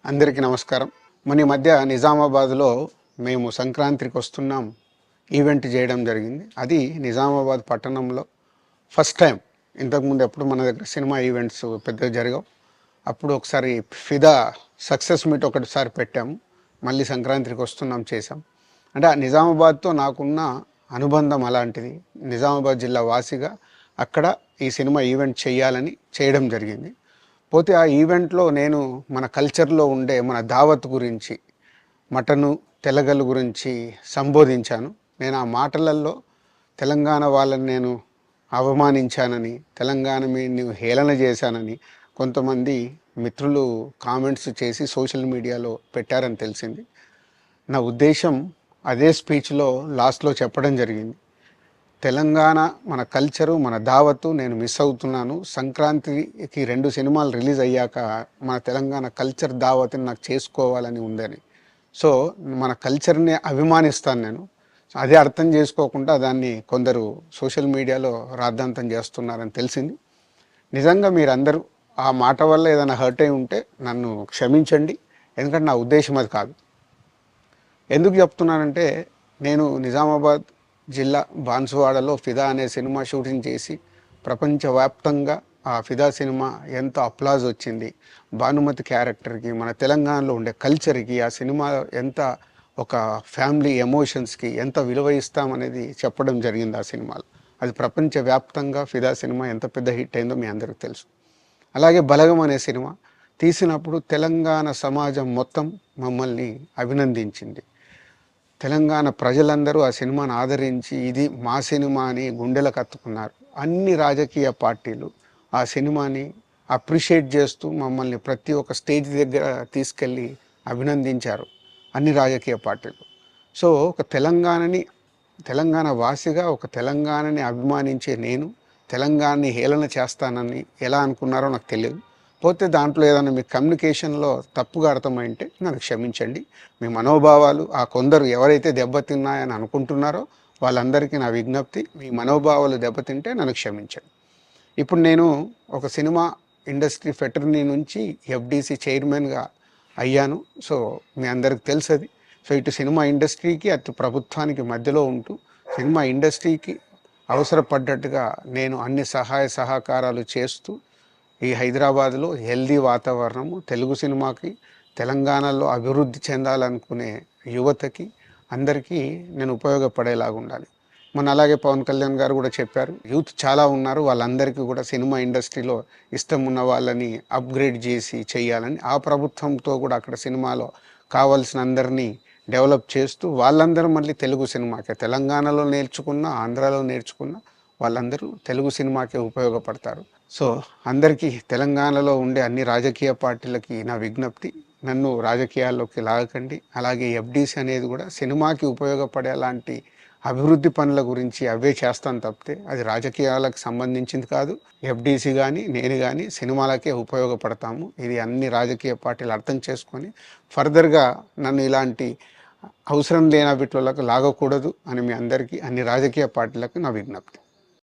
అందరికీ నమస్కారం. మన ఈ మధ్య నిజామాబాద్లో మేము సంక్రాంతికి వస్తున్నాం ఈవెంట్ చేయడం జరిగింది. అది నిజామాబాద్ పట్టణంలో ఫస్ట్ టైం. ఇంతకుముందు ఎప్పుడు మన దగ్గర సినిమా ఈవెంట్స్ పెద్దగా జరగవు. అప్పుడు ఒకసారి ఫిదా సక్సెస్ మీట్ ఒకటిసారి పెట్టాము. మళ్ళీ సంక్రాంతికి వస్తున్నాం చేసాం. అంటే ఆ నిజామాబాద్తో నాకున్న అనుబంధం అలాంటిది. నిజామాబాద్ జిల్లా వాసిగా అక్కడ ఈ సినిమా ఈవెంట్ చేయాలని చేయడం జరిగింది. పోతే ఆ ఈవెంట్లో నేను మన కల్చర్లో ఉండే మన దావత్ గురించి, మటను తెలగలు గురించి సంబోధించాను. నేను ఆ మాటలలో తెలంగాణ వాళ్ళని నేను అవమానించానని, తెలంగాణ నేను హేళన చేశానని కొంతమంది మిత్రులు కామెంట్స్ చేసి సోషల్ మీడియాలో పెట్టారని తెలిసింది. నా ఉద్దేశం అదే స్పీచ్లో లాస్ట్లో చెప్పడం జరిగింది. తెలంగాణ మన కల్చరు, మన దావత్తు నేను మిస్ అవుతున్నాను. సంక్రాంతికి 2 సినిమాలు రిలీజ్ అయ్యాక మన తెలంగాణ కల్చర్ దావత్ని నాకు చేసుకోవాలని ఉందని. సో మన కల్చర్ని అభిమానిస్తాను నేను. అదే అర్థం చేసుకోకుండా దాన్ని కొందరు సోషల్ మీడియాలో రాద్ధాంతం చేస్తున్నారని తెలిసింది. నిజంగా మీరందరూ ఆ మాట వల్ల ఏదైనా హర్ట్ అయి ఉంటే నన్ను క్షమించండి. ఎందుకంటే నా ఉద్దేశం అది కాదు. ఎందుకు చెప్తున్నానంటే, నేను నిజామాబాద్ జిల్లా బాన్సువాడలో ఫిదా అనే సినిమా షూటింగ్ చేసి ప్రపంచవ్యాప్తంగా ఆ ఫిదా సినిమా ఎంత అప్లాజ్ వచ్చింది, భానుమతి క్యారెక్టర్కి, మన తెలంగాణలో ఉండే కల్చర్కి, ఆ సినిమా ఎంత ఒక ఫ్యామిలీ ఎమోషన్స్కి ఎంత విలువ ఇస్తామనేది చెప్పడం జరిగింది ఆ సినిమాలో. అది ప్రపంచవ్యాప్తంగా ఫిదా సినిమా ఎంత పెద్ద హిట్ అయిందో మీ అందరికీ తెలుసు. అలాగే బలగం అనే సినిమా తీసినప్పుడు తెలంగాణ సమాజం మొత్తం మమ్మల్ని అభినందించింది. తెలంగాణ ప్రజలందరూ ఆ సినిమాను ఆదరించి ఇది మా సినిమా అని గుండెలకు హత్తుకున్నారు. అన్ని రాజకీయ పార్టీలు ఆ సినిమాని అప్రిషియేట్ చేస్తూ మమ్మల్ని ప్రతి ఒక్క స్టేజ్ దగ్గర తీసుకెళ్ళి అభినందించారు అన్ని రాజకీయ పార్టీలు. సో ఒక తెలంగాణ వాసిగా ఒక తెలంగాణని అభిమానించే నేను తెలంగాణని హేళన చేస్తానని ఎలా అనుకున్నారో నాకు తెలియదు. పోతే దాంట్లో ఏదైనా మీ కమ్యూనికేషన్లో తప్పుగా అర్థమైంటే నన్ను క్షమించండి. మీ మనోభావాలు ఆ కొందరు ఎవరైతే దెబ్బతిన్నాయని అనుకుంటున్నారో వాళ్ళందరికీ నా విజ్ఞప్తి, మీ మనోభావాలు దెబ్బతింటే నన్ను క్షమించండి. ఇప్పుడు నేను ఒక సినిమా ఇండస్ట్రీ ఫెటర్నీ నుంచి ఎఫ్డీసీ చైర్మన్గా అయ్యాను. సో మీ అందరికి తెలుసది. సో ఇటు సినిమా ఇండస్ట్రీకి అటు ప్రభుత్వానికి మధ్యలో ఉంటూ సినిమా ఇండస్ట్రీకి అవసరపడ్డట్టుగా నేను అన్ని సహాయ సహకారాలు చేస్తూ ఈ హైదరాబాద్లో హెల్దీ వాతావరణము, తెలుగు సినిమాకి, తెలంగాణలో అభివృద్ధి చెందాలనుకునే యువతకి అందరికీ నేను ఉపయోగపడేలాగా ఉండాలి. మన అలాగే పవన్ కళ్యాణ్ గారు కూడా చెప్పారు, యూత్ చాలా ఉన్నారు, వాళ్ళందరికీ కూడా సినిమా ఇండస్ట్రీలో ఇష్టం ఉన్న వాళ్ళని అప్గ్రేడ్ చేసి చేయాలని. ఆ ప్రభుత్వంతో కూడా అక్కడ సినిమాలో కావాల్సిన అందరినీ డెవలప్ చేస్తూ వాళ్ళందరూ మళ్ళీ తెలుగు సినిమాకే, తెలంగాణలో నేర్చుకున్న, ఆంధ్రాలో నేర్చుకున్న వాళ్ళందరూ తెలుగు సినిమాకే ఉపయోగపడతారు. సో అందరికీ తెలంగాణలో ఉండే అన్ని రాజకీయ పార్టీలకి నా విజ్ఞప్తి, నన్ను రాజకీయాల్లోకి లాగకండి. అలాగే ఎఫ్డీసీ అనేది కూడా సినిమాకి ఉపయోగపడేలాంటి అభివృద్ధి పనుల గురించి అవే చేస్తాను తప్పితే అది రాజకీయాలకు సంబంధించింది కాదు. ఎఫ్డీసీ కానీ నేను కానీ సినిమాలకే ఉపయోగపడతాము. ఇది అన్ని రాజకీయ పార్టీలు అర్థం చేసుకొని ఫర్దర్గా నన్ను ఇలాంటి అవసరం లేని వీటిలోకి లాగకూడదు అని మీ అందరికీ, అన్ని రాజకీయ పార్టీలకు నా విజ్ఞప్తి.